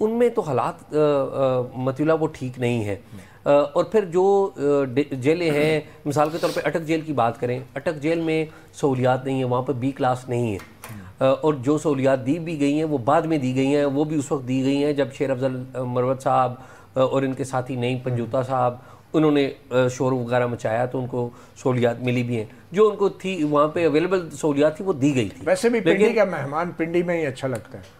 ان میں تو حالات مطیع اللہ وہ ٹھیک نہیں ہیں. اور پھر جو جیلیں ہیں, مثال کے طور پہ اٹک جیل کی بات کریں, اٹک جیل میں سہولیات نہیں ہیں, وہاں پہ بی کلاس نہیں ہے, اور جو سہولیات دی بھی گئی ہیں وہ بعد میں دی گئی ہیں, وہ بھی اس وقت دی گئی ہیں جب شیر افضل مروت صاحب اور ان کے ساتھی نعیم پنجوتا صاحب انہوں نے شور وغیرہ مچایا تو ان کو سہولیات ملی بھی ہیں, جو ان کو تھی وہاں پہ اویلیبل سہولیات تھی وہ دی گئی تھی. ویسے بھی پنڈی کا مہمان پنڈی میں ہی اچھا لگتا ہے.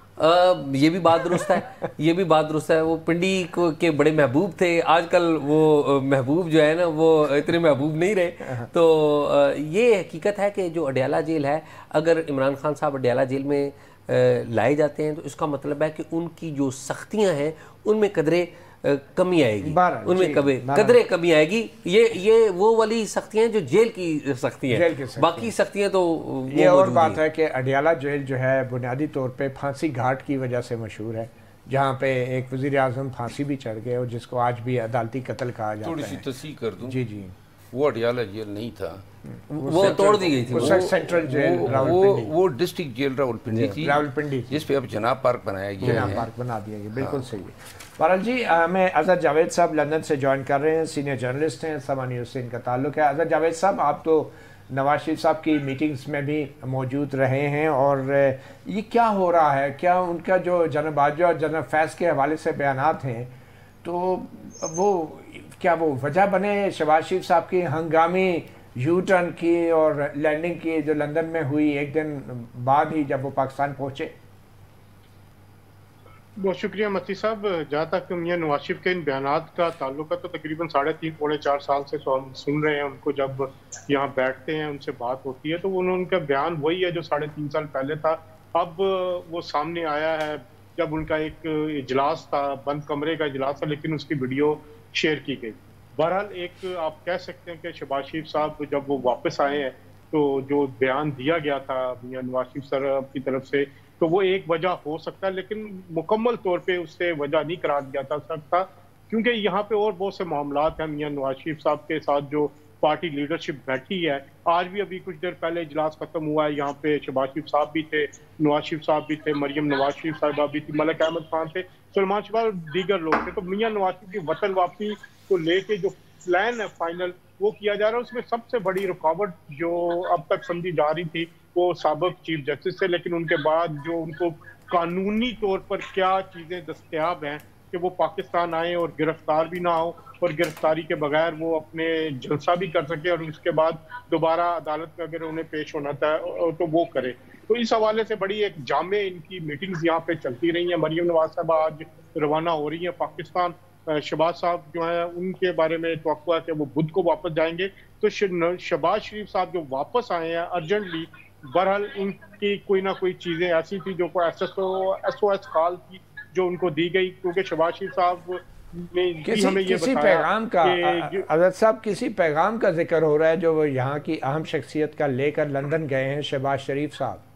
یہ بھی بات درست ہے, یہ بھی بات درست ہے. وہ پنڈی کے بڑے محبوب تھے, آج کل وہ محبوب جو ہے نا وہ اتنے محبوب نہیں رہے. تو یہ حقیقت ہے کہ جو اڈیالہ جیل ہے, اگر عمران خان صاحب اڈیالہ جیل میں لائے جاتے ہیں تو اس کا مطلب ہے کہ ان کی جو سختیاں ہیں ان میں قدرے کمی آئے گی, ان میں قدرے کمی آئے گی. یہ وہ والی سختیاں جو جیل کی سختیاں ہیں, باقی سختیاں تو یہ اور بات ہے کہ اڈیالہ جیل جو ہے بنیادی طور پہ پھانسی گھاٹ کی وجہ سے مشہور ہے, جہاں پہ ایک وزیر اعظم پھانسی بھی چڑھ گئے اور جس کو آج بھی عدالتی قتل کہا جاتا ہے. تھوڑی سی تصحیح کر دوں, جی جی, وہ اڈیالہ جیل نہیں تھا, وہ توڑ دی گئی تھی. سینٹرل جیل وہ ڈسٹرکٹ جیل راولپنڈی تھی, راولپنڈی, جس پہ اب جناب پارک بنایا گیا ہے. جناب پارک بنا دیا گیا, بالکل صحیح ہے. بہرحال جی, ہمیں اظہر جاوید صاحب لندن سے جوائن کر رہے ہیں, سینئر جرنلسٹ ہیں, سما نیوز سے ان کا تعلق ہے. اظہر جاوید صاحب, آپ تو نواز شریف صاحب کی میٹنگز میں بھی موجود رہے ہیں, اور یہ کیا ہو رہا ہے, کیا ان کا جو جنرل باجوہ اور جنرل فیض کے حوالے سے بیانات ہیں تو وہ کیا وہ وجہ بنے شہباز شریف صاحب کی ہنگامی یو ٹرن کی اور لینڈنگ کی جو لندن میں ہوئی ایک دن بعد ہی جب وہ پاکستان پہنچے؟ بہت شکریہ متی صاحب. جہاں تک میاں نواز شریف کے ان بیانات کا تعلق ہے تو تقریباً 3.5 پونے 4 سال سے سن رہے ہیں ان کو. جب یہاں بیٹھتے ہیں ان سے بات ہوتی ہے تو ان کا بیان وہی ہے جو 3.5 سال پہلے تھا. اب وہ سامنے آیا ہے جب ان کا ایک اجلاس تھا, بند کمرے کا اجلاس تھا, لیکن اس کی ویڈیو شیئر کی گئی. بہرحال ایک آپ کہہ سکتے ہیں کہ شہباز شریف صاحب جب وہ واپس آئے ہیں تو جو بیان دیا گیا تھا میاں نواز شریف صاحب کی طرف سے تو وہ ایک وجہ ہو سکتا ہے, لیکن مکمل طور پہ اس سے وجہ نہیں قرار دیا جا سکتا, کیونکہ یہاں پہ اور بہت سے معاملات ہیں. میاں نواز شریف صاحب کے ساتھ جو پارٹی لیڈرشپ بیٹھی ہے, آج بھی ابھی کچھ دیر پہلے اجلاس ختم ہوا ہے, یہاں پہ شہباز شریف صاحب بھی تھے, نواز شریف صاحب بھی تھے, مریم نواز شریف صاحبہ بھی تھی, ملک احمد خان تھے, سلمان شاہ اور دیگر لوگ تھے. تو میاں نواز شریف کی وطن واپسی کو لے کے جو پلان ہے فائنل وہ کیا جا رہا ہے. اس میں سب سے بڑی رکاوٹ جو اب تک سمجھی جا رہی تھی وہ سابق چیف جسٹس سے, لیکن ان کے بعد جو ان کو قانونی طور پر کیا چیزیں دستیاب ہیں کہ وہ پاکستان آئیں اور گرفتار بھی نہ ہو, اور گرفتاری کے بغیر وہ اپنے جلسہ بھی کر سکے, اور اس کے بعد دوبارہ عدالت میں اگر انہیں پیش ہونا تھا تو وہ کرے. تو اس حوالے سے بڑی ایک جامع ان کی میٹنگز یہاں پہ چلتی رہی ہیں. مریم نواز صاحبہ آج روانہ ہو رہی ہیں پاکستان. شہباز صاحب جو ہیں ان کے بارے میں توقع ہے کہ وہ بدھ کو واپس جائیں گے. تو شہباز شریف صاحب جو واپس آئے ہیں ارجنٹلی, بہرحال ان کی کوئی نہ کوئی چیزیں ایسی تھی جو کوئی ایس او ایس کال تھی جو ان کو دی گئی, کیونکہ شہباز شریف صاحب نے ہمیں یہ کسی بتایا پیغام کا, حضرت صاحب کسی پیغام کا ذکر ہو رہا ہے جو وہ یہاں کی اہم شخصیت کا لے کر لندن گئے ہیں شہباز شریف صاحب.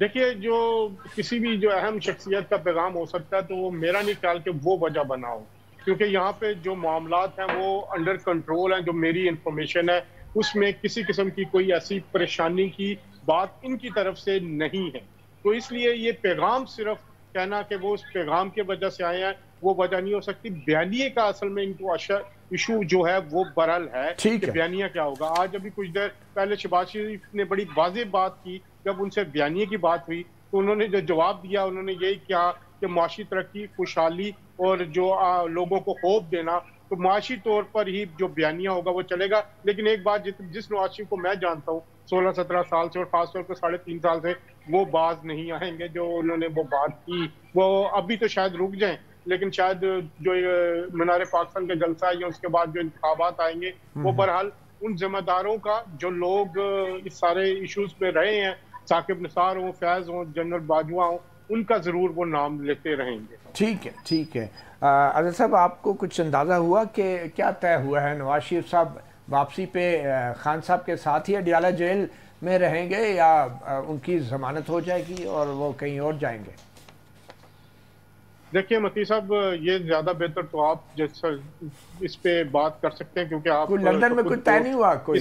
دیکھیے, جو کسی بھی جو اہم شخصیت کا پیغام ہو سکتا ہے تو وہ میرا نہیں خیال کہ وہ وجہ بنا ہو, کیونکہ یہاں پہ جو معاملات ہیں وہ انڈر کنٹرول ہیں. جو میری انفارمیشن ہے اس میں کسی قسم کی کوئی ایسی پریشانی کی بات ان کی طرف سے نہیں ہے. تو اس لیے یہ پیغام صرف کہنا کہ وہ اس پیغام کی وجہ سے آئے ہیں وہ وجہ نہیں ہو سکتی. بیانیے کا اصل میں ان کو ایشو جو ہے وہ برحال ہے کہ بیانیہ کیا ہوگا. آج ابھی کچھ دیر پہلے شہباز شریف نے بڑی واضح بات کی, جب ان سے بیانیے کی بات ہوئی تو انہوں نے جو جواب دیا انہوں نے یہی کہا کہ معاشی ترقی, خوشحالی اور جو لوگوں کو ہوپ دینا, تو معاشی طور پر ہی جو بیانیہ ہوگا وہ چلے گا. لیکن ایک بات جس نواز شریف کو میں جانتا ہوں 16-17 سال سے اور خاص طور پر 3.5 سال سے, وہ باز نہیں آئیں گے. جو انہوں نے وہ بات کی وہ ابھی تو شاید رک جائیں, لیکن شاید جو مینار پاکستان کا جلسہ ہے یا اس کے بعد جو انتخابات آئیں گے وہ بہرحال ان ذمہ داروں کا جو لوگ اس سارے ایشوز پہ رہے ہیں, ثاقب نثار ہوں, فیض ہوں, جنرل باجوہ ہوں, ان کا ضرور وہ نام لیتے رہیں گے. ٹھیک ہے, ٹھیک ہے. اظہر صاحب, آپ کو کچھ اندازہ ہوا کہ کیا طے ہوا ہے؟ نواز شریف صاحب واپسی پہ خان صاحب کے ساتھ ہی اڈیالہ جیل میں رہیں گے یا ان کی ضمانت ہو جائے گی اور وہ کہیں اور جائیں گے؟ دیکھیے متی صاحب, یہ زیادہ بہتر تو آپ جیسا اس پہ بات کر سکتے ہیں, کیونکہ آپ لندن میں کوئی طے نہیں ہوا کوئی؟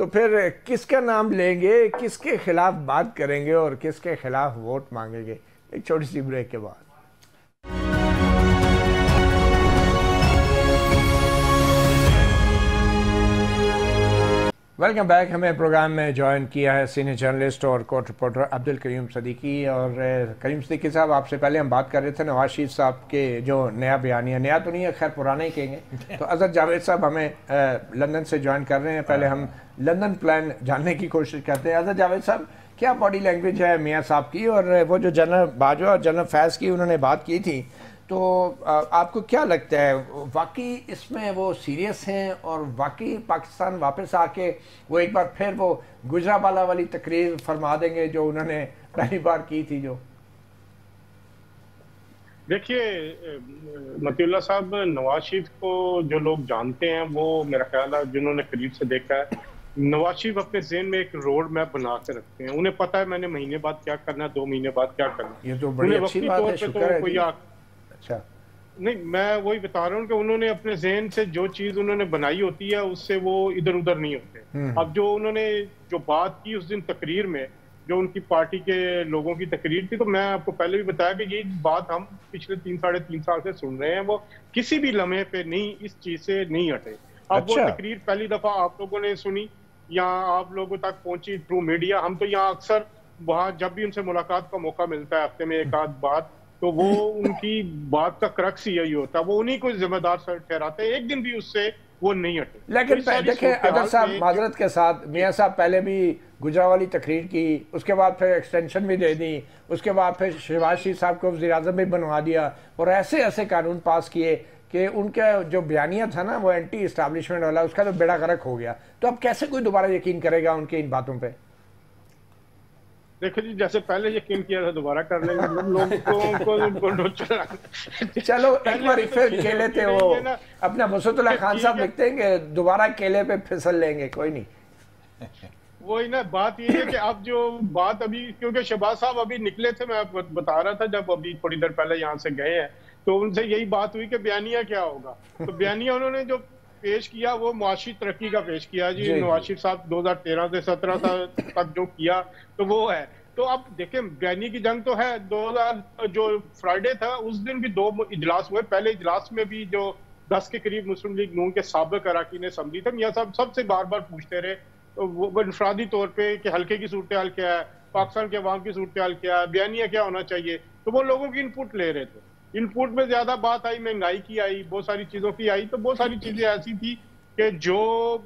تو پھر کس کا نام لیں گے, کس کے خلاف بات کریں گے اور کس کے خلاف ووٹ مانگیں گے؟ ایک چھوٹی سی بریک کے بعد. Welcome back. ہمیں پروگرام میں جوائن کیا ہے سینئر جرنلسٹ اور کورٹ رپورٹر عبدالکریم صدیقی. اور کریم صدیقی صاحب, آپ سے پہلے ہم بات کر رہے تھے نواز شریف صاحب کے جو نیا بیانیہ, نیا تو نہیں ہے خیر, پرانا ہی کہیں گے. تو اظہر جاوید صاحب ہمیں لندن سے جوائن کر رہے ہیں. پہلے ہم لندن پلان جاننے کی کوشش کرتے ہیں. اظہر جاوید صاحب, کیا باڈی لینگویج ہے میاں صاحب کی, اور وہ جو جنرل باجوہ اور جنرل فیض کی انہوں نے بات کی تھی, تو آپ کو کیا لگتا ہے واقعی اس میں وہ سیریس ہیں اور واقعی پاکستان واپس آ کے وہ ایک بار پھر وہ گجرانوالہ والی تقریر فرما دیں گے جو انہوں نے پہلی بار کی تھی؟ جو دیکھیے مطیع اللہ صاحب, نواز شریف کو جو لوگ جانتے ہیں وہ میرا خیال ہے جنہوں نے قریب سے دیکھا ہے, نواز شریف اپنے ذہن میں ایک روڈ میپ بنا کے رکھتے ہیں. انہیں پتہ ہے میں نے مہینے بعد کیا کرنا ہے, 2 مہینے بعد کیا کرنا ہے. یہ تو بڑی اچھی بات ہے, شکر ہے. اچھا نہیں, میں وہی بتا رہا ہوں کہ انہوں نے اپنے ذہن سے جو چیز انہوں نے بنائی ہوتی ہے اس سے وہ ادھر ادھر نہیں ہوتے. اب جو انہوں نے جو بات کی اس دن تقریر میں, جو ان کی پارٹی کے لوگوں کی تقریر تھی, تو میں آپ کو پہلے بھی بتایا کہ یہ بات ہم پچھلے 3-3.5 سال سے سن رہے ہیں, وہ کسی بھی لمحے پہ نہیں اس چیز سے نہیں ہٹے. اب وہ تقریر پہلی دفعہ آپ لوگوں نے سنی یا آپ لوگوں تک پہنچی تھرو میڈیا. ہم تو یہاں اکثر وہاں جب بھی ان سے ملاقات کا موقع ملتا ہے ہفتے میں ایک آدھ بات, تو وہ ان کی بات کا کرکس یہی ہوتا ہے, وہ انہی کو ذمہ دار ٹھہراتے ہیں. ایک دن بھی اس سے وہ نہیں ہٹے. لیکن دیکھیں اظہر صاحب, معذرت کے ساتھ, میاں صاحب پہلے بھی گجرانوالی تقریر کی, اس کے بعد پھر ایکسٹینشن بھی دے دی, اس کے بعد پھر شہباز شریف صاحب کو وزیر اعظم بھی بنوا دیا, اور ایسے ایسے قانون پاس کیے کہ ان کا جو بیانیہ تھا نا وہ اینٹی اسٹیبلشمنٹ والا, اس کا تو بیڑا غرق ہو گیا. تو اب کیسے کوئی دوبارہ یقین کرے گا ان کی ان باتوں پہ؟ دیکھو جی, جیسے پہلے یقین کیا تھا دوبارہ کر لیں گے. لوگوں کو چلو ایک بار پھر کیلے تھے, وہ اپنا مسعود اللہ خان صاحب لکھتے ہیں کہ دوبارہ کیلے پہ پھسل لیں گے, کوئی نہیں. وہی نا بات یہ ہے کہ اب جو بات ابھی, کیونکہ شہباز صاحب ابھی نکلے تھے, میں بتا رہا تھا جب ابھی تھوڑی دیر پہلے یہاں سے گئے ہیں, تو ان سے یہی بات ہوئی کہ بیانیہ کیا ہوگا. تو بیانیہ انہوں نے جو پیش کیا وہ معاشی ترقی کا پیش کیا جی. نواز شریف صاحب 2013 سے 17 تک جو کیا تو وہ ہے. تو اب دیکھیں بیانی کی جنگ تو ہے. 2000 جو فرائیڈے تھا اس دن بھی 2 اجلاس ہوئے. پہلے اجلاس میں بھی جو 10 کے قریب مسلم لیگ نون کے سابق اراکین اسمبلی تھے, میاں صاحب سب سے بار بار پوچھتے رہے وہ انفرادی طور پہ کہ حلقے کی صورتحال کیا ہے, پاکستان کے عوام کی صورتحال کیا ہے, بیانیہ کیا ہونا چاہیے. تو وہ لوگوں کی ان پٹ لے رہے تھے. ان پٹ میں زیادہ بات آئی, مہنگائی کی آئی, بہت ساری چیزوں کی آئی. تو بہت ساری چیزیں ایسی تھی کہ جو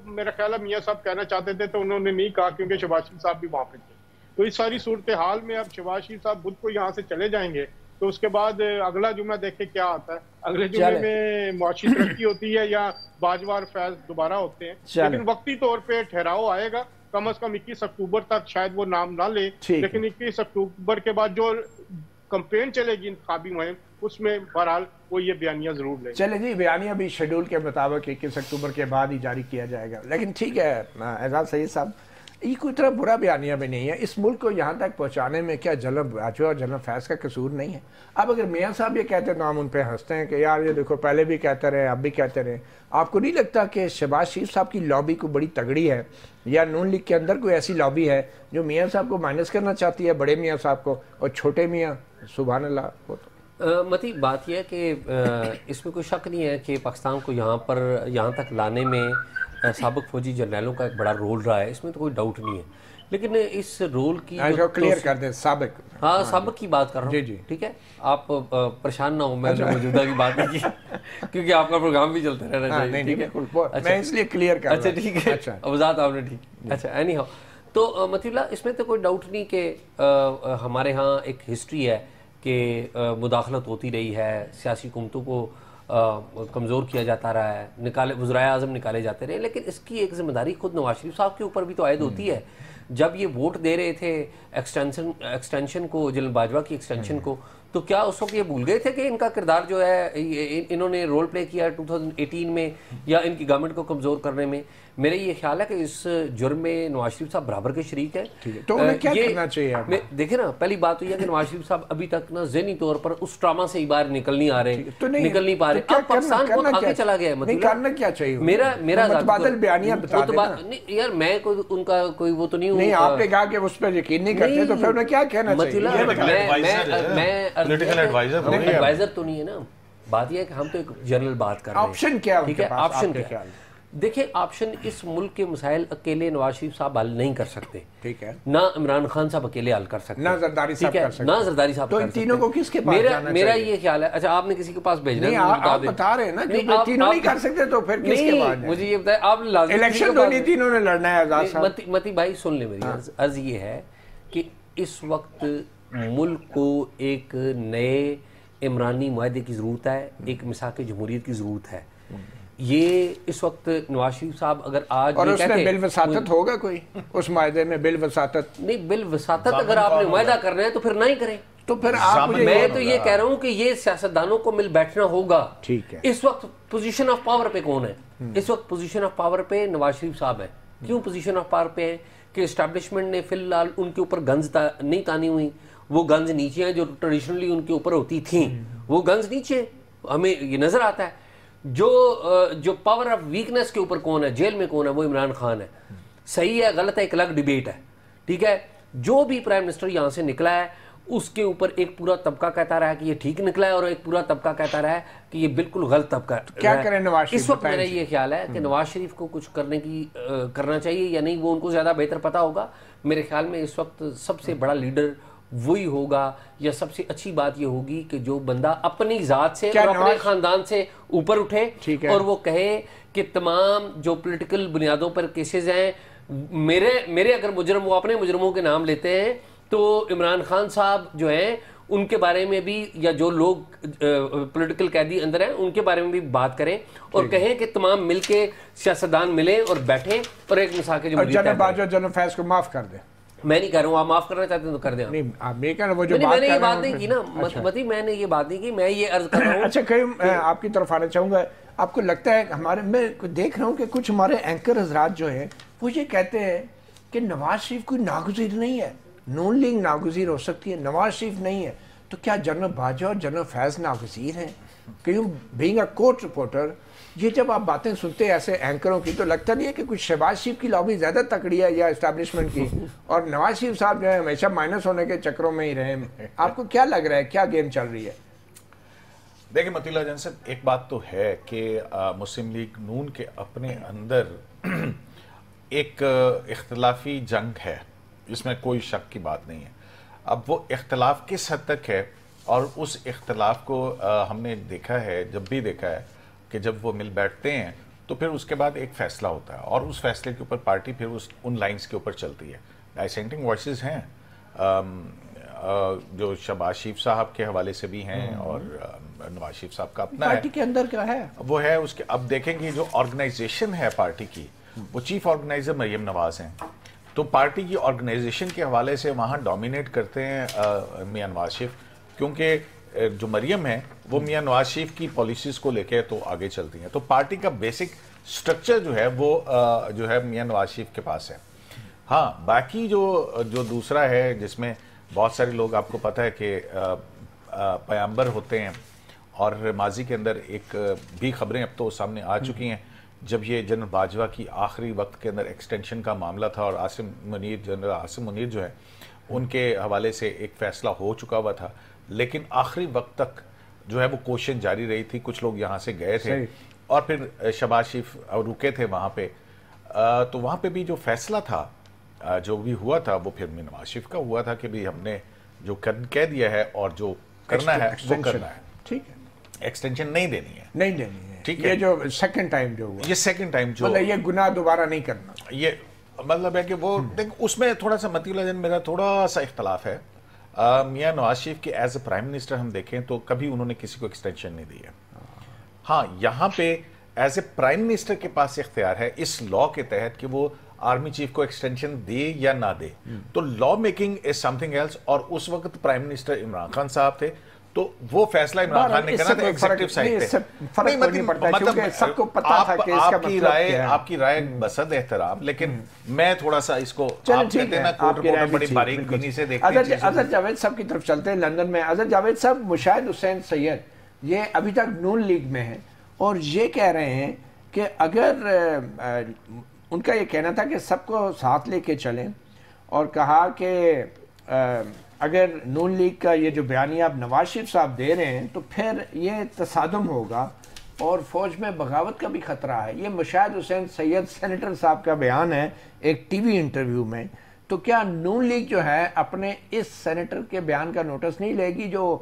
میرا خیال ہے میاں صاحب کہنا چاہتے تھے تو انہوں نے نہیں کہا, کیونکہ شہباز شریف صاحب بھی وہاں پہ تھے. تو اس ساری صورتحال میں اب شہباز شریف صاحب بدھ کو یہاں سے چلے جائیں گے, تو اس کے بعد اگلا جمعہ دیکھیں کیا آتا ہے. اگلے جمعے میں معاشی ترقی ہوتی ہے یا باجوہ اور فیض دوبارہ ہوتے ہیں, لیکن وقتی طور پہ ٹھہراؤ آئے گا. کم از کم 21 اکتوبر تک شاید وہ نام نہ لے, لیکن 21 اکتوبر کے بعد جو کمپین چلے گی انتخابی مہم, اس میں بہرحال وہ یہ بیانیہ ضرور لے. چلے جی, بیانیہ بھی شیڈول کے مطابق 21 اکتوبر کے بعد ہی جاری کیا جائے گا. لیکن ٹھیک ہے اعزاز سید صاحب, یہ کوئی طرح برا بیانیہ بھی نہیں ہے. اس ملک کو یہاں تک پہنچانے میں کیا جنرل باجوہ اور جنرل فیض کا قصور نہیں ہے؟ اب اگر میاں صاحب یہ کہتے ہیں تو ہم ان پہ ہنستے ہیں کہ یار یہ دیکھو پہلے بھی کہتے رہے, اب بھی کہتے رہے. آپ کو نہیں لگتا کہ شہباز شریف صاحب کی لابی کو بڑی تگڑی ہے, یا نون لیگ کے اندر کوئی ایسی لابی ہے جو میاں صاحب کو مائنس کرنا چاہتی ہے, بڑے میاں صاحب کو, اور چھوٹے میاں سبحان اللہ کو؟ متی بات یہ ہے کہ اس میں کوئی شک نہیں ہے کہ پاکستان کو یہاں تک لانے میں سابق فوجی جرنیلوں کا ایک بڑا رول رہا ہے, اس میں تو کوئی ڈاؤٹ نہیں ہے. لیکن اس رول کی کلیئر کر دیں, سابق, ہاں سابق کی بات کر رہا ہوں, ٹھیک ہے, آپ پریشان نہ ہوں, میں نے موجودہ کی بات نہیں کی کیونکہ آپ کا پروگرام بھی چلتا رہنا چاہیے, ٹھیک ہے, میں اس لیے کلیئر کر رہا ہوں. اچھا ٹھیک ہے, وضاحت آپ نے ٹھیک. اچھا اینی ہاؤ, تو مطیع اللہ اس میں تو کوئی ڈاؤٹ نہیں کہ ہمارے ہاں ایک ہسٹری ہے کہ مداخلت ہوتی رہی ہے, سیاسی حکومتوں کو کمزور کیا جاتا رہا ہے, وزرائے اعظم نکالے جاتے رہے. لیکن اس کی ایک ذمہ داری خود نواز شریف صاحب کے اوپر بھی تو عائد ہوتی ہے. جب یہ ووٹ دے رہے تھے ایکسٹینشن کو, جنرل باجوہ کی ایکسٹینشن کو, تو کیا اس وقت یہ بھول گئے تھے کہ ان کا کردار جو ہے انہوں نے رول پلے کیا 2018 میں یا ان کی گورنمنٹ کو کمزور کرنے میں؟ میرا یہ خیال ہے کہ اس جرم میں نواز شریف صاحب برابر کے شریک ہیں. تو انہیں کیا کرنا چاہیے؟ دیکھیں نا, پہلی بات تو یہ ہے کہ نواز شریف صاحب ابھی تک نا ذہنی طور پر اس ٹراما سے ہی باہر نکل نہیں آ رہے, نکل نہیں پا رہے. اب پاکستان بہت آگے چلا گیا ہے. کرنا کیا چاہیے؟ میرا متبادل بیانیاں بتا دیں یار, میں ان کا کوئی وہ تو نہیں ہوں. نہیں, آپ نے کہا کہ اس پر یقین نہیں کرتے تو پھر انہیں کیا کہنا چاہیے؟ میں ایڈوائزر تو نہیں ہے نا. بات یہ ہے کہ ہم تو ایک جنرل بات کر رہے ہیں. آپشن کیا ہے؟ آپشن کیا ہے؟ دیکھیں, آپشن اس ملک کے مسائل اکیلے نواز شریف صاحب حل نہیں کر سکتے. ٹھیک ہے. نہ عمران خان صاحب اکیلے حل کر سکتے, نہ زرداری صاحب کر سکتے, نہ زرداری صاحب تو ان تینوں کو کس کے پاس جانا چاہیے؟ میرا یہ خیال ہے. اچھا, آپ نے کسی کے پاس بھیجنا ہے؟ نہیں, آپ بتا رہے ہیں نا کہ تینوں نہیں کر سکتے تو پھر کس کے پاس جائیں؟ مجھے یہ بتائیں, آپ لازم الیکشن تو نہیں تینوں نے لڑنا ہے. آزاد صاحب, متی بھائی سن لیں, میری عرض یہ ہے کہ اس وقت ملک کو ایک نئے عمرانی معاہدے کی ضرورت ہے, ایک میثاق جمہوریت کی ضرورت ہے. یہ اس وقت نواز شریف صاحب اگر آج اور اس میں بالوساطت ہوگا کوئی اس معاہدے میں؟ بالوساطت نہیں, بالوساطت اگر آپ نے معاہدہ کرنا ہے تو پھر نہ ہی کریں. تو پھر آپ میں تو یہ کہہ رہا ہوں کہ یہ سیاستدانوں کو مل بیٹھنا ہوگا. ٹھیک ہے. اس وقت پوزیشن آف پاور پہ کون ہے؟ اس وقت پوزیشن آف پاور پہ نواز شریف صاحب ہے. کیوں پوزیشن آف پاور پہ ہے؟ کہ اسٹیبلشمنٹ نے فی الحال ان کے اوپر گنز نہیں تانی ہوئی. وہ گنز نیچے ہیں جو ٹریڈیشنلی ان کے اوپر ہوتی تھیں, وہ گنز نیچے ہمیں یہ نظر آتا ہے. جو پاور آف ویکنس کے اوپر کون ہے, جیل میں کون ہے, وہ عمران خان ہے. صحیح ہے غلط ہے ایک الگ ڈیبیٹ ہے. ٹھیک ہے, جو بھی پرائم منسٹر یہاں سے نکلا ہے اس کے اوپر ایک پورا طبقہ کہتا رہا ہے کہ یہ ٹھیک نکلا ہے, اور ایک پورا طبقہ کہتا رہا ہے کہ یہ بالکل غلط طبقہ. کیا کریں نواز شریف؟ اس وقت میرا یہ خیال ہے کہ نواز شریف کو کچھ کرنا چاہیے یا نہیں, وہ ان کو زیادہ بہتر پتا ہوگا. میرے خیال میں اس وقت سب سے بڑا لیڈر وہی ہوگا, یا سب سے اچھی بات یہ ہوگی کہ جو بندہ اپنی ذات سے اور اپنے خاندان سے اوپر اٹھے اور وہ کہے کہ تمام جو پولیٹیکل بنیادوں پر کیسز ہیں میرے اگر مجرم, وہ اپنے مجرموں کے نام لیتے ہیں تو عمران خان صاحب جو ہیں ان کے بارے میں بھی, یا جو لوگ پولیٹیکل قیدی اندر ہیں ان کے بارے میں بھی بات کریں اور کہیں کہ تمام مل کے سیاستدان ملیں اور بیٹھیں اور ایک میثاق جمہوریت. جنرل باجوہ جنرل فیض کو معاف کر دیں. میں نہیں کہہ رہا ہوں, آپ معاف کرنا چاہتے ہیں تو کر دیں. نہیں, آپ یہ کہہ رہے ہیں وہ جو میں نے یہ بات نہیں کی نا متی, میں نے یہ بات نہیں کی, میں یہ عرض کر رہا ہوں. اچھا, کہیں آپ کی طرف آنا چاہوں گا. آپ کو لگتا ہے ہمارے, میں دیکھ رہا ہوں کہ کچھ ہمارے اینکر حضرات جو ہیں وہ یہ کہتے ہیں کہ نواز شریف کوئی ناگزیر نہیں ہے, نون لیگ ناگزیر ہو سکتی ہے, نواز شریف نہیں ہے. تو کیا جنرل باجوہ اور جنرل فیض ناگزیر ہیں؟ کیوں بینگ اے کورٹ رپورٹر, یہ جب آپ باتیں سنتے ہیں ایسے اینکروں کی تو لگتا نہیں ہے کہ کچھ شہباز شریف کی لابی زیادہ تکڑی ہے یا اسٹیبلشمنٹ کی, اور نواز شریف صاحب جو ہے ہمیشہ مائنس ہونے کے چکروں میں ہی رہے. آپ کو کیا لگ رہا ہے, کیا گیم چل رہی ہے؟ دیکھیں متی اللہ جان صاحب, ایک بات تو ہے کہ مسلم لیگ نون کے اپنے اندر ایک اختلافی جنگ ہے, اس میں کوئی شک کی بات نہیں ہے. اب وہ اختلاف کس حد تک ہے, اور اس اختلاف کو ہم نے دیکھا ہے, جب بھی دیکھا ہے کہ جب وہ مل بیٹھتے ہیں تو پھر اس کے بعد ایک فیصلہ ہوتا ہے, اور اس فیصلے کے اوپر پارٹی پھر ان لائنز کے اوپر چلتی ہے. ڈائسینٹنگ وائسز ہیں جو شہباز شریف صاحب کے حوالے سے بھی ہیں, اور نواز شریف صاحب کا اپنا ہے. پارٹی کے اندر کیا ہے وہ ہے اس کے. اب دیکھیں گے جو آرگنائزیشن ہے پارٹی کی, وہ چیف آرگنائزر مریم نواز ہیں, تو پارٹی کی آرگنائزیشن کے حوالے سے وہاں ڈومینیٹ کرتے ہیں میاں نواز شریف, کیونکہ جو مریم ہے وہ میاں نواز شریف کی پالیسیز کو لے کے تو آگے چلتی ہیں. تو پارٹی کا بیسک سٹرکچر جو ہے وہ جو ہے میاں نواز شریف کے پاس ہے. ہاں, باقی جو دوسرا ہے جس میں بہت سارے لوگ, آپ کو پتہ ہے کہ پیامبر ہوتے ہیں, اور ماضی کے اندر ایک بھی خبریں اب تو سامنے آ چکی ہیں جب یہ جنرل باجوہ کی آخری وقت کے اندر ایکسٹینشن کا معاملہ تھا, اور جنرل عاصم منیر جو ہے ان کے حوالے سے ایک فیصلہ ہو چکا ہوا تھا, لیکن آخری وقت تک جو ہے وہ کوشش جاری رہی تھی. کچھ لوگ یہاں سے گئے تھے اور پھر شہباز شریف رکے تھے وہاں پہ, تو وہاں پہ بھی جو فیصلہ تھا جو بھی ہوا تھا وہ پھر نواز شریف کا ہوا تھا کہ بھی ہم نے جو کہہ دیا ہے اور جو کرنا ہے وہ کرنا ہے. ٹھیک ہے, ایکسٹینشن نہیں دینی ہے, نہیں دینی ہے. ٹھیک ہے, یہ جو سیکنڈ ٹائم جو ہوا, یہ سیکنڈ ٹائم جو مطلب یہ گناہ دوبارہ نہیں کرنا, یہ مطلب ہے کہ وہ دیکھ اس میں تھوڑا سا متی اللہ جان میرا تھوڑا سا اختلاف ہے. میاں نواز شریف کے ایز اے پرائم منسٹر ہم دیکھیں تو کبھی انہوں نے کسی کو ایکسٹینشن نہیں دی ہے. ہاں, یہاں پہ ایز اے پرائم منسٹر کے پاس اختیار ہے اس لا کے تحت کہ وہ آرمی چیف کو ایکسٹینشن دے یا نہ دے. تو law making is some thing else, اور اس وقت پرائم منسٹر عمران خان صاحب تھے, تو وہ فیصلہ عمران خان نے کرنا تھا ایگزیکٹو سائٹ پہ. فرق نہیں پڑتا کیونکہ سب کو پتا تھا کہ اس کا مطلب کیا ہے. آپ کی رائے بسد احترام، لیکن میں تھوڑا سا اس کو آپ کہتے ہیں نا کورٹ رپورٹ بڑی باریک بینی سے دیکھتے ہیں. اظہر جاوید صاحب کی طرف چلتے ہیں لندن میں. اظہر جاوید صاحب، مشاہد حسین سید یہ ابھی تک نون لیگ میں ہیں اور یہ کہہ رہے ہیں کہ اگر ان کا یہ کہنا تھا کہ سب کو ساتھ لے کے چلیں، اور کہا کہ اگر نون لیگ کا یہ جو بیانیہ اب نواز شریف صاحب دے رہے ہیں تو پھر یہ تصادم ہوگا اور فوج میں بغاوت کا بھی خطرہ ہے. یہ مشاہد حسین سید سینیٹر صاحب کا بیان ہے ایک ٹی وی انٹرویو میں. تو کیا نون لیگ جو ہے اپنے اس سینیٹر کے بیان کا نوٹس نہیں لے گی جو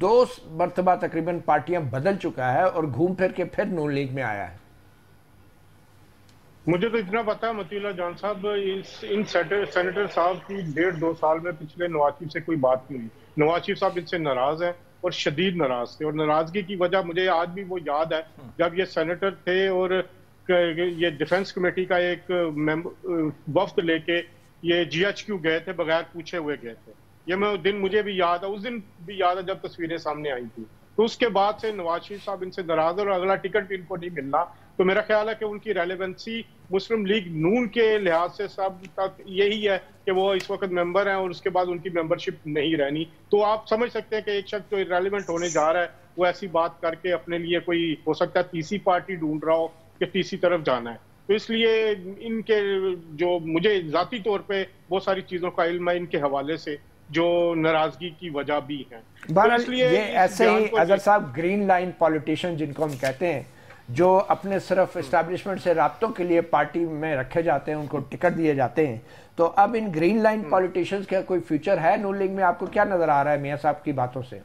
2 مرتبہ تقریباً پارٹیاں بدل چکا ہے اور گھوم پھر کے پھر نون لیگ میں آیا ہے؟ مجھے تو اتنا پتا ہے مطیع اللہ جان صاحب، ان سینیٹر صاحب کی 1.5-2 سال میں پچھلے نواز شریف سے کوئی بات نہیں ہوئی. نواز شریف صاحب ان سے ناراض ہیں اور شدید ناراض تھے، اور ناراضگی کی وجہ مجھے آج بھی وہ یاد ہے جب یہ سینیٹر تھے اور یہ ڈیفنس کمیٹی کا ایک وفد لے کے یہ GHQ گئے تھے، بغیر پوچھے ہوئے گئے تھے. یہ دن مجھے بھی یاد ہے، اس دن بھی یاد ہے جب تصویریں سامنے آئی تھی. تو اس کے بعد سے نواز شریف صاحب ان سے ناراض اور اگلا ٹکٹ بھی ان کو نہیں ملنا. تو میرا خیال ہے کہ ان کی ریلیونسی مسلم لیگ نون کے لحاظ سے سب تک یہی ہے کہ وہ اس وقت ممبر ہیں اور اس کے بعد ان کی ممبرشپ نہیں رہنی. تو آپ سمجھ سکتے ہیں کہ ایک شخص جو ریلیونٹ ہونے جا رہا ہے وہ ایسی بات کر کے اپنے لیے کوئی ہو سکتا ہے تیسری پارٹی ڈھونڈ رہا ہو کہ تیسری طرف جانا ہے. تو اس لیے ان کے جو مجھے ذاتی طور پہ بہت ساری چیزوں کا علم ہے ان کے حوالے سے جو ناراضگی کی وجہ بھی ہیں. بہرحال یہ ایسے ہی اظہر صاحب گرین لائن پولیٹیشین جن کو ہم کہتے ہیں، جو اپنے صرف اسٹیبلشمنٹ سے رابطوں کے لیے پارٹی میں رکھے جاتے ہیں، ان کو ٹکٹ دیے جاتے ہیں. تو اب ان گرین لائن پولیٹیشنز کا کوئی فیوچر ہے نون لیگ میں؟ آپ کو کیا نظر آ رہا ہے میاں صاحب کی باتوں سے؟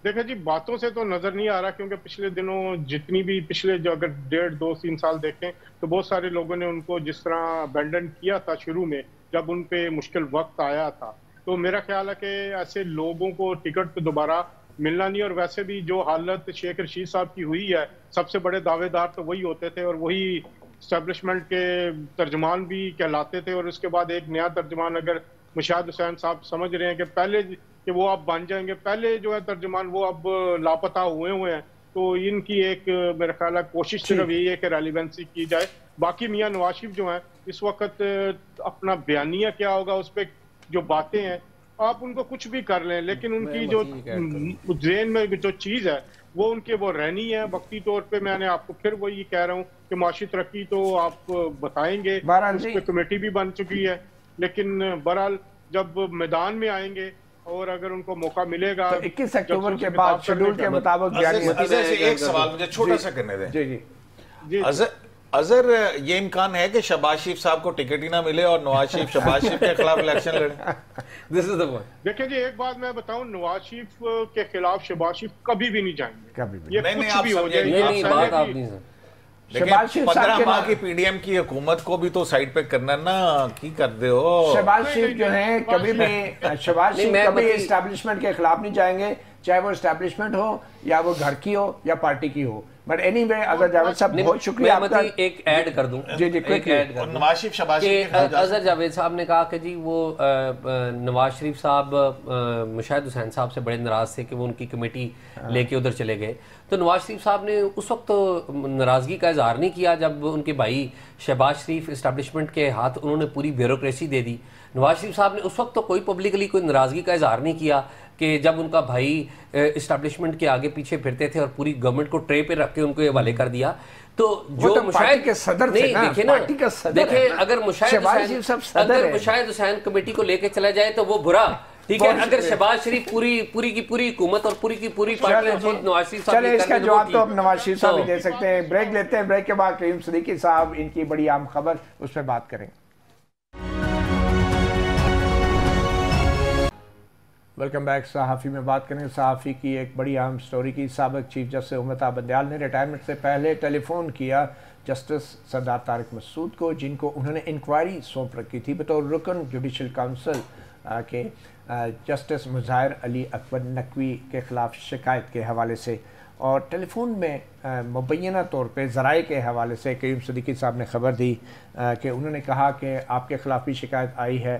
دیکھیں جی، باتوں سے تو نظر نہیں آ رہا، کیونکہ پچھلے دنوں جتنی بھی پچھلے جو اگر 1.5-2-3 سال دیکھیں تو بہت سارے لوگوں نے ان کو جس طرح ابینڈن کیا تھا شروع میں جب ان پہ مشکل وقت آیا تھا. تو میرا خیال ہے کہ ایسے لوگوں کو ٹکٹ پہ دوبارہ ملنا نہیں. اور ویسے بھی جو حالت شیخ رشید صاحب کی ہوئی ہے، سب سے بڑے دعوے دار تو وہی ہوتے تھے اور وہی اسٹیبلشمنٹ کے ترجمان بھی کہلاتے تھے. اور اس کے بعد ایک نیا ترجمان اگر مشاہد حسین صاحب سمجھ رہے ہیں کہ پہلے کہ وہ اب بن جائیں گے، پہلے جو ہے ترجمان وہ اب لاپتہ ہوئے ہیں. تو ان کی ایک میرا خیال ہے کوشش صرف یہی ہے کہ ریلیونسی کی جائے. باقی میاں نواز شریف جو ہیں اس وقت اپنا بیانیہ کیا ہوگا، اس پہ جو باتیں ہیں آپ ان کو کچھ بھی کر لیں، لیکن ان کی جو ذہن میں جو چیز ہے وہ ان کے وہ رہنی ہے وقتی طور پہ. میں نے آپ کو پھر وہی کہہ رہا ہوں کہ معاشی ترقی تو آپ بتائیں گے، اس پہ کمیٹی بھی بن چکی ہے، لیکن بہرحال جب میدان میں آئیں گے اور اگر ان کو موقع ملے گا 21 اکتوبر کے بعد شیڈول کے مطابق. ایک سوال مجھے چھوٹا سا کرنے دیں. جی اظہر، یہ امکان ہے کہ شہباز شریف صاحب کو ٹکٹ ہی نہ ملے اور نواز شریف شہباز شریف کے خلاف الیکشن لڑیں؟ دیکھیں جی، ایک بات میں بتاؤں، نواز شریف کے خلاف شہباز شریف کبھی بھی نہیں جائیں گے. یہ کچھ بھی ہو جائے. 15 ماہ کی پی ڈی ایم کی حکومت کو بھی تو سائڈ پہ کرنا نا، کی کر دے ہو. شہباز شریف جو ہیں کبھی بھی شہباز شریف کبھی اسٹیبلشمنٹ کے خلاف نہیں جائیں گے، چاہے وہ اسٹیبلشمنٹ ہو یا وہ گھر کی ہو یا پارٹی کی ہو. But anyway Azhar Javed sahab بہت شکریہ آپ کا. ایک ایڈ کر دوں. جی ایک ایڈ کر دوں. نواز شریف شہباز شریف اظہر جاوید صاحب نے کہا کہ جی وہ نواز شریف صاحب مشاہد حسین صاحب سے بڑے ناراض تھے کہ وہ ان کی کمیٹی لے کے ادھر چلے گئے. تو نواز شریف صاحب نے اس وقت ناراضگی کا اظہار نہیں کیا جب ان کے بھائی شہباز شریف اسٹیبلشمنٹ کے ہاتھ انہوں نے پوری بیوروکریسی دے دی. نواز شریف صاحب نے اس وقت تو کوئی پبلکلی کوئی ناراضگی کا اظہار نہیں کیا کہ جب ان کا بھائی اسٹیبلشمنٹ کے آگے پیچھے پھرتے تھے اور پوری گورنمنٹ کو ٹرے پہ رکھ کے ان کو حوالے کر دیا. تو جو مشاہد کے صدر تھے نا، پارٹی کا صدر ہے. دیکھیں اگر مشاہد حسین کمیٹی کو لے کے چلا جائے تو وہ برا، ٹھیک ہے. اگر شہباز شریف پوری کی پوری حکومت اور پوری کی پوری پارٹی نواز شریف صاحب چلے اس کا جواب تو اب نواز شریف صاحب ہی دے سکتے ہیں. بریک لیتے ہیں، بریک کے بعد کریم صدیقی صاحب ان کی بڑی اہم خبر اس پہ بات کریں گے. Welcome back. صحافی میں بات کریں. صحافی کی ایک بڑی اہم سٹوری کی. سابق چیف جسٹس امتیاز بندیال نے ریٹائرمنٹ سے پہلے ٹیلی فون کیا جسٹس سردار طارق مسعود کو، جن کو انہوں نے انکوائری سونپ رکھی تھی بطور رکن جوڈیشل کونسل کے جسٹس مظاہر علی اکبر نقوی کے خلاف شکایت کے حوالے سے. اور ٹیلی فون میں مبینہ طور پہ ذرائع کے حوالے سے کریم صدیقی صاحب نے خبر دی کہ انہوں نے کہا کہ آپ کے خلاف بھی شکایت آئی ہے.